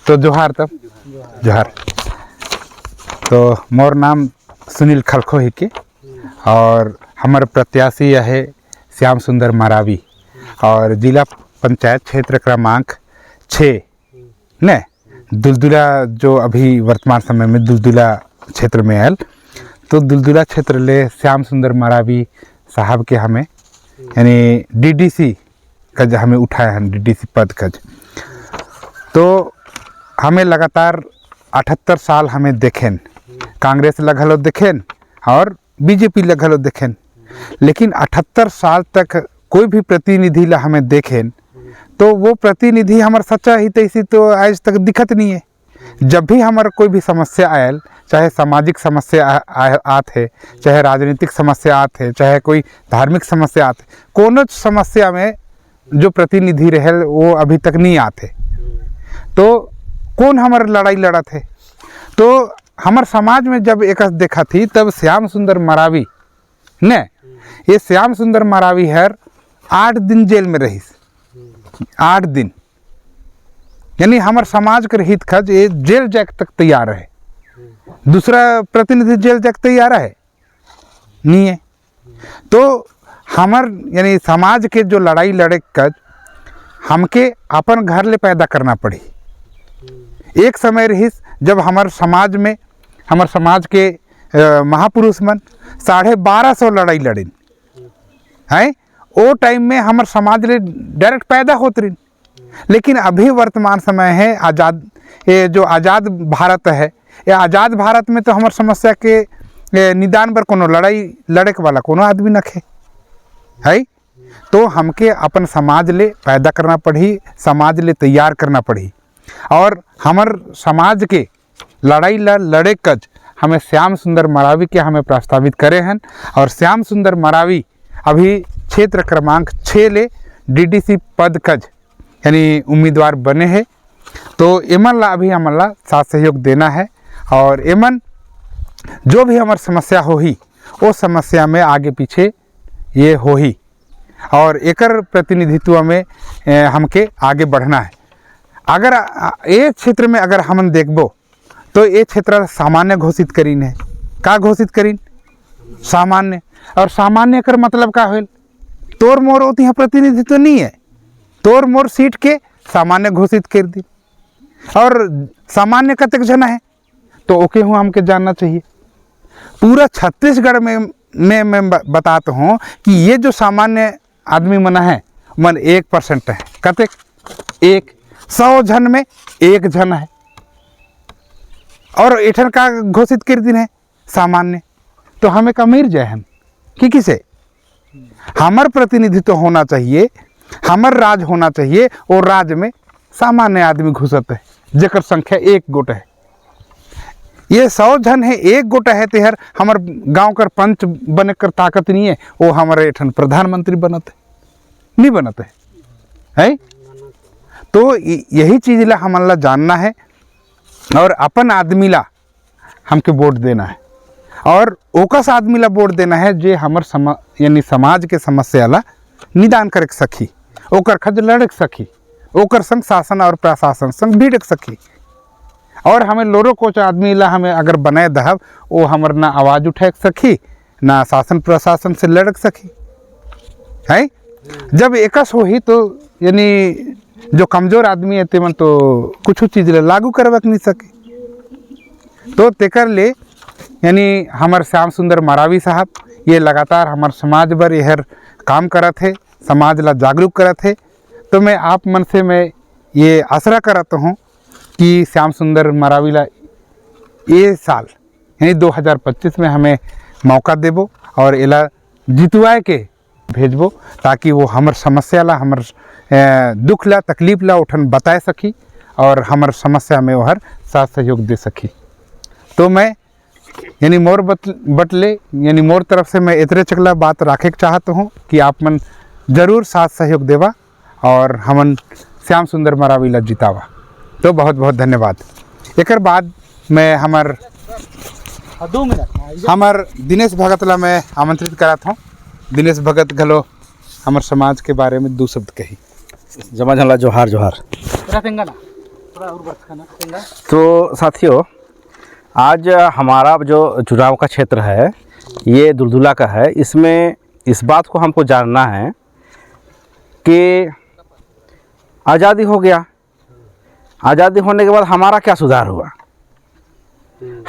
तो जोहार तब जोहार। तो मोर नाम सुनील खलखो ही के और हमारे प्रत्याशी है श्याम सुंदर मरावी और जिला पंचायत क्षेत्र क्रमांक 6 ने दुलदुला जो अभी वर्तमान समय में दुलदुला क्षेत्र में आयल। तो दुलदुला क्षेत्र ले श्याम सुंदर मरावी साहब के हमें यानी डीडीसी कज हमें उठाया है, डीडीसी पद कज। तो हमें लगातार 78 साल हमें देखें, कांग्रेस लगलो देखें और बीजेपी लगलो देखें, लेकिन 78 साल तक कोई भी प्रतिनिधि ला हमें देखें तो वो प्रतिनिधि हमार सच्चा ही तैसी तो आज तक दिखत नहीं है। जब भी हमार कोई भी समस्या आयल, चाहे सामाजिक समस्या आत है, चाहे राजनीतिक समस्या आत है, चाहे कोई धार्मिक समस्या आत है, कोनो समस्या में जो प्रतिनिधि रहे वो अभी तक नहीं आते। तो कौन हमार लड़ाई लड़त है? तो हमार समाज में जब एक देखा थी तब श्याम सुंदर मरावी ने, ये श्याम सुंदर मरावी हर 8 दिन जेल में रही, 8 दिन, यानी हमार समाज के हित खज ये जेल जाके तक तैयार है। दूसरा प्रतिनिधि जेल जाके तैयार है नहीं है। तो हमार यानी समाज के जो लड़ाई लड़े कज हमके अपन घर ले पैदा करना पड़ी। एक समय रही जब हमार समाज में हमार समाज के महापुरुष मन 1250 लड़ाई लड़े हैं। वो टाइम में हमार समाज ले डायरेक्ट पैदा होते रही। लेकिन अभी वर्तमान समय है आज़ाद, ये जो आज़ाद भारत है, ये आज़ाद भारत में तो हमार समस्या के निदान पर कोनो लड़ाई लड़े वाला कोनो आदमी नखे है। तो हमके अपन समाज ले पैदा करना पड़ी, समाज ले तैयार करना पड़ी और हमार समाज के लड़ाई लड़े कज हमें श्याम सुंदर मरावी के हमें प्रस्तावित करे हैं। और श्याम सुंदर मरावी अभी क्षेत्र क्रमांक 6 ले डीडीसी पद कज यानी उम्मीदवार बने हैं। तो एमन ला अभी हमन ला साथ सहयोग देना है और एमन जो भी हमार समस्या होही वो समस्या में आगे पीछे ये होही और एकर प्रतिनिधित्व में हमके आगे बढ़ना है। अगर ये क्षेत्र में अगर हम देखबो तो ये क्षेत्र सामान्य घोषित करीन है। का घोषित करीन? सामान्य। और सामान्य कर मतलब का होल? तोर मोर होती है प्रतिनिधित्व नहीं है, तोर मोर सीट के सामान्य घोषित कर दी। और सामान्य कतक जना है तो ओके हूँ हमके जानना चाहिए। पूरा छत्तीसगढ़ में मैं बताता हूँ कि ये जो सामान्य आदमी मना है मन 1% है। कतक? 100 जन में 1 जन है। और इठन का घोषित कर दिन है सामान्य। तो हमें कमीर जाए हम कि किसे हमार प्रतिनिधित्व होना चाहिए, हमार राज होना चाहिए और राज में सामान्य आदमी घुसत है जेकर संख्या 1 गोट है। ये 100 जन है, 1 गोटा है तेहर हमार गांव कर पंच बने कर ताकत नहीं है, वो हमारे एठन प्रधानमंत्री बनत है नहीं बनत है? तो यही चीज़ ला हमन ला जानना है और अपन आदमी ला हमके वोट देना है और ओकस आदमी ला वोट देना है जे हमर यानी समाज के समस्या ला निदान कर सकी, ओकर खज लड़ सकी, ओकर संग शासन और प्रशासन संग भिड़ सकी। और हमें लोरो कोच आदमी ला हमें अगर बनाए दहब वो हमर ना आवाज़ उठा सकी ना शासन प्रशासन से लड़ सकी है। जब एकस हो ही तो यानी जो कमज़ोर आदमी है तेमन तो कुछ चीज़ लागू करवा नहीं सके। तो तेकर ले यानी हमार श्याम सुंदर मरावी साहब ये लगातार हमार समाज पर यहर काम करत है, समाज ला जागरूक करत है। तो मैं आप मन से मैं ये आसरा करता हूँ कि श्याम सुंदर मरावी ला ये साल यानी 2025 में हमें मौका देबो और एला जितवाए के भेजबो ताकि वो हमार समस्या ला हमार दुख ला तकलीफ ला उठन बताए सकी और हमार समस्या में वो हर साथ सहयोग दे सकी। तो मैं यानी मोर बटले यानी मोर तरफ से मैं इतने चकला बात रखे चाहता हूँ कि आप मन जरूर साथ सहयोग देवा और हमन श्याम सुंदर मरावी ला जितावा। तो बहुत बहुत धन्यवाद। एक बाद मैं हमार 2 मिनट हमार दिनेश भगत ला मैं आमंत्रित कराता हूँ। दिनेश भगत घलो हमार समाज के बारे में 2 शब्द कही। जमा झला जोहार जोहार। थोड़ा और बर्फ खाना चंगा। तो साथियों, आज हमारा जो चुनाव का क्षेत्र है ये दुलदुला का है। इसमें इस बात को हमको जानना है कि आज़ादी हो गया, आज़ादी होने के बाद हमारा क्या सुधार हुआ।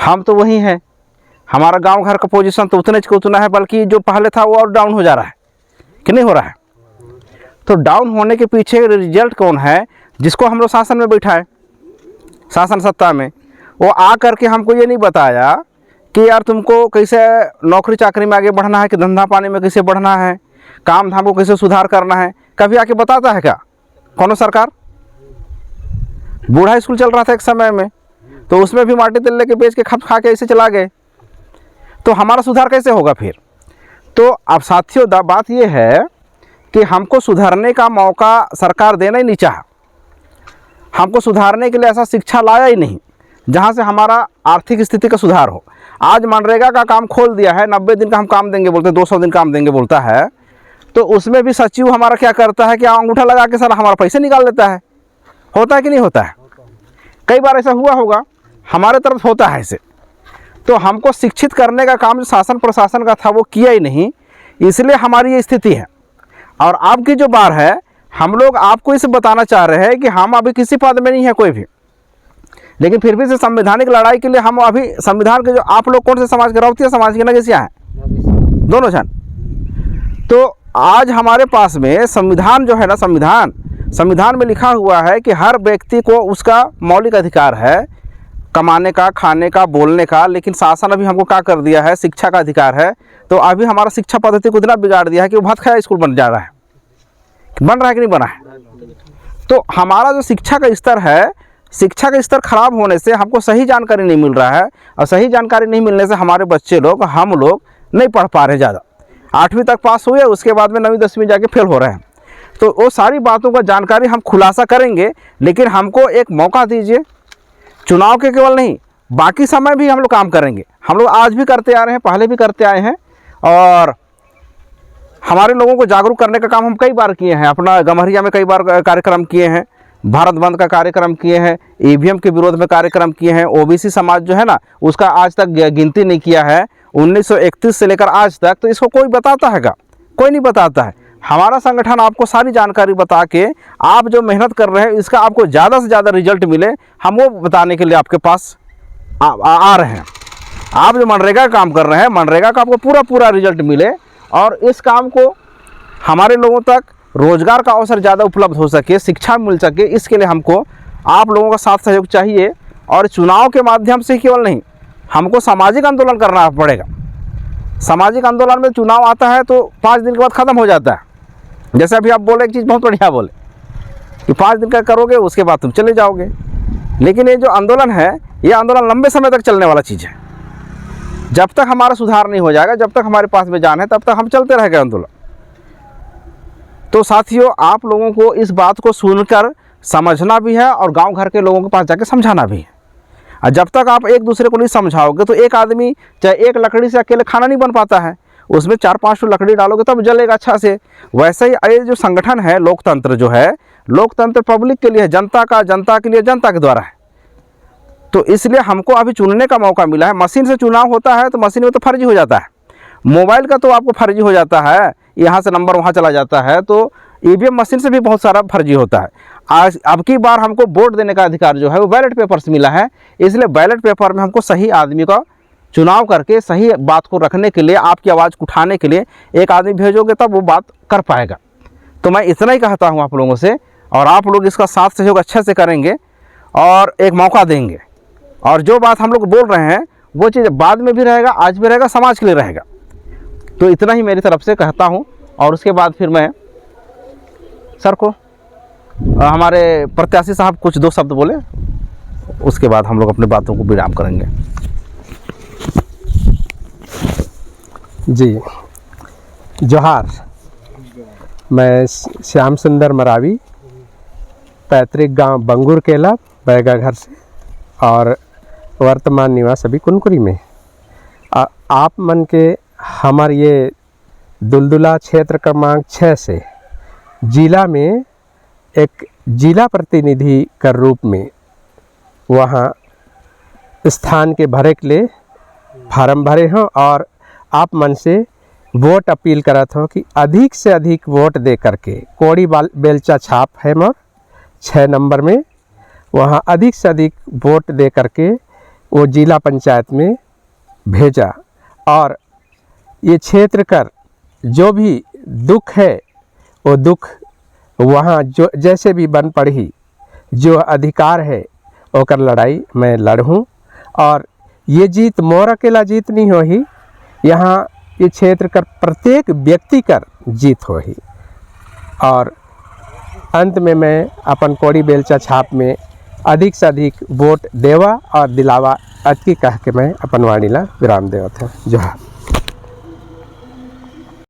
हम तो वही हैं, हमारा गांव घर का पोजीशन तो उतने का उतना है, बल्कि जो पहले था वो और डाउन हो जा रहा है कि नहीं हो रहा है। तो डाउन होने के पीछे रिजल्ट कौन है? जिसको हम लोग शासन में बैठाए, शासन सत्ता में, वो आ करके हमको ये नहीं बताया कि यार तुमको कैसे नौकरी चाकरी में आगे बढ़ना है, कि धंधा पानी में कैसे बढ़ना है, काम धाम को कैसे सुधार करना है। कभी आके बताता है क्या कौनो सरकार? बूढ़ा स्कूल चल रहा था एक समय में, तो उसमें भी माटी तेल लेके बेच के खा के ऐसे चला गए। तो हमारा सुधार कैसे होगा फिर? तो अब साथियों, बात ये है कि हमको सुधारने का मौका सरकार देना ही नहीं चाहा। हमको सुधारने के लिए ऐसा शिक्षा लाया ही नहीं जहाँ से हमारा आर्थिक स्थिति का सुधार हो। आज मनरेगा का काम खोल दिया है, 90 दिन का हम काम देंगे बोलते हैं, 200 दिन काम देंगे बोलता है। तो उसमें भी सचिव हमारा क्या करता है कि अंगूठा लगा के सारा हमारा पैसे निकाल लेता है। होता है कि नहीं होता है? कई बार ऐसा हुआ होगा, हमारे तरफ होता है ऐसे। तो हमको शिक्षित करने का काम जो शासन प्रशासन का था वो किया ही नहीं, इसलिए हमारी ये स्थिति है। और आपकी जो बार है, हम लोग आपको इसे बताना चाह रहे हैं कि हम अभी किसी पद में नहीं है कोई भी, लेकिन फिर भी से संवैधानिक लड़ाई के लिए हम अभी संविधान के जो आप लोग कौन से समाज के, राउतिया समाज के नगेसिया हैं दोनों जन। तो आज हमारे पास में संविधान जो है ना, संविधान में लिखा हुआ है कि हर व्यक्ति को उसका मौलिक अधिकार है कमाने का, खाने का, बोलने का। लेकिन शासन अभी हमको क्या कर दिया है? शिक्षा का अधिकार है। तो अभी हमारा शिक्षा पद्धति को इतना बिगाड़ दिया है कि वो भात खाया स्कूल बन जा रहा है। बन रहा है कि नहीं बना है? तो हमारा जो शिक्षा का स्तर है, शिक्षा का स्तर खराब होने से हमको सही जानकारी नहीं मिल रहा है, और सही जानकारी नहीं मिलने से हमारे बच्चे लोग, हम लोग नहीं पढ़ पा रहे ज़्यादा। 8वीं तक पास हुए, उसके बाद में 9वीं 10वीं जाके फेल हो रहे हैं। तो वो सारी बातों का जानकारी हम खुलासा करेंगे, लेकिन हमको एक मौका दीजिए। चुनाव के केवल नहीं, बाकी समय भी हम लोग काम करेंगे। हम लोग आज भी करते आ रहे हैं, पहले भी करते आए हैं, और हमारे लोगों को जागरूक करने का काम हम कई बार किए हैं। अपना गम्हरिया में कई बार कार्यक्रम किए हैं, भारत बंद का कार्यक्रम किए हैं, ईवीएम के विरोध में कार्यक्रम किए हैं। ओबीसी समाज जो है ना, उसका आज तक गिनती नहीं किया है, 1931 से लेकर आज तक। तो इसको कोई बताता है क्या? कोई नहीं बताता है। हमारा संगठन आपको सारी जानकारी बता के, आप जो मेहनत कर रहे हैं इसका आपको ज़्यादा से ज़्यादा रिजल्ट मिले, हम वो बताने के लिए आपके पास आ रहे हैं। आप जो मनरेगा का काम कर रहे हैं, मनरेगा का आपको पूरा रिजल्ट मिले, और इस काम को हमारे लोगों तक रोज़गार का अवसर ज़्यादा उपलब्ध हो सके, शिक्षा मिल सके। इसके लिए हमको आप लोगों का साथ सहयोग चाहिए। और चुनाव के माध्यम से केवल नहीं, हमको सामाजिक आंदोलन करना पड़ेगा। सामाजिक आंदोलन में चुनाव आता है तो 5 दिन के बाद ख़त्म हो जाता है। जैसे अभी आप बोले, एक चीज़ बहुत बढ़िया बोले कि 5 दिन का करोगे, उसके बाद तुम चले जाओगे। लेकिन ये जो आंदोलन है, ये आंदोलन लंबे समय तक चलने वाला चीज़ है। जब तक हमारा सुधार नहीं हो जाएगा, जब तक हमारे पास में जान है, तब तक हम चलते रहेंगे आंदोलन। तो साथियों, आप लोगों को इस बात को सुनकर समझना भी है, और गांव घर के लोगों के पास जाके समझाना भी है। और जब तक आप एक दूसरे को नहीं समझाओगे, तो एक आदमी चाहे एक लकड़ी से अकेले खाना नहीं बन पाता है, उसमें 4-5 लकड़ी डालोगे तब जलेगा अच्छा से। वैसे ही ये जो संगठन है, लोकतंत्र जो है, लोकतंत्र पब्लिक के लिए, जनता के लिए, जनता के द्वारा है। तो इसलिए हमको अभी चुनने का मौका मिला है। मशीन से चुनाव होता है तो मशीन में तो फर्जी हो जाता है, मोबाइल का तो आपको फर्जी हो जाता है, यहाँ से नंबर वहाँ चला जाता है। तो ईवीएम मशीन से भी बहुत सारा फर्जी होता है। आज अब की बार हमको वोट देने का अधिकार जो है वो बैलेट पेपर से मिला है। इसलिए बैलेट पेपर में हमको सही आदमी का चुनाव करके सही बात को रखने के लिए, आपकी आवाज़ को उठाने के लिए एक आदमी भेजोगे तब वो बात कर पाएगा। तो मैं इतना ही कहता हूँ आप लोगों से, और आप लोग इसका साथ सहयोग अच्छे से करेंगे और एक मौका देंगे। और जो बात हम लोग बोल रहे हैं वो चीज़ बाद में भी रहेगा, आज भी रहेगा, समाज के लिए रहेगा। तो इतना ही मेरी तरफ से कहता हूँ। और उसके बाद फिर मैं सर को, हमारे प्रत्याशी साहब कुछ 2 शब्द बोले, उसके बाद हम लोग अपनी बातों को विराम करेंगे। जी जोहार। मैं श्याम सुंदर मरावी, पैतृक गांव बंगुर केला, बैगा घर से, और वर्तमान निवास अभी कुनकुरी में। आप मन के हमार ये दुलदुला क्षेत्र क्रमांक 6 से जिला में एक जिला प्रतिनिधि के रूप में वहाँ स्थान के भरे के लिए फार्म भरे हों और आप मन से वोट अपील करत हो कि अधिक से अधिक वोट दे करके कोड़ी बेलचा छाप है मोर 6 नंबर में, वहाँ अधिक से अधिक वोट दे करके वो जिला पंचायत में भेजा और ये क्षेत्र कर जो भी दुख है वो दुख वहाँ जो जैसे भी बन पड़ी जो अधिकार है ओकर लड़ाई मैं लड़ूँ और ये जीत मोर अकेला जीत नहीं हो ही, यहाँ ये क्षेत्र कर प्रत्येक व्यक्ति कर जीत हो ही। और अंत में मैं अपन कोड़ी बेलचा छाप में अधिक से अधिक वोट देवा और दिलावा अति कह के मैं अपन वाणी ला विराम देवत हूँ। जोहार।